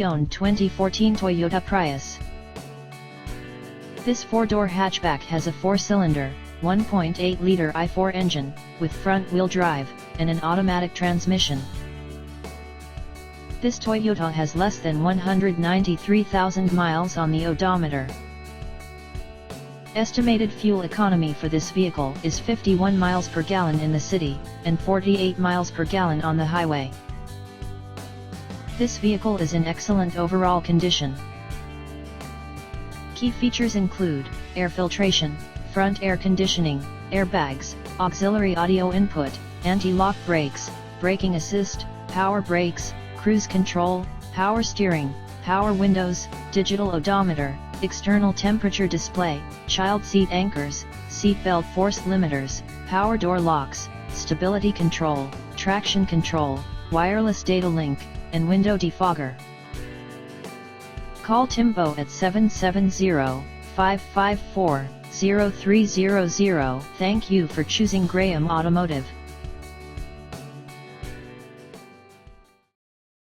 Owned 2014 Toyota Prius. This four-door hatchback has a four-cylinder, 1.8-liter i4 engine, with front-wheel drive, and an automatic transmission. This Toyota has less than 193,000 miles on the odometer. Estimated fuel economy for this vehicle is 51 miles per gallon in the city, and 48 miles per gallon on the highway. This vehicle is in excellent overall condition. Key features include air filtration, front air conditioning, airbags, auxiliary audio input, anti-lock brakes, braking assist, power brakes, cruise control, power steering, power windows, digital odometer, external temperature display, child seat anchors, seat belt force limiters, power door locks, stability control, traction control, wireless data link, and window defogger. Call Timbo at 770-554-0300. Thank you for choosing Graham Automotive.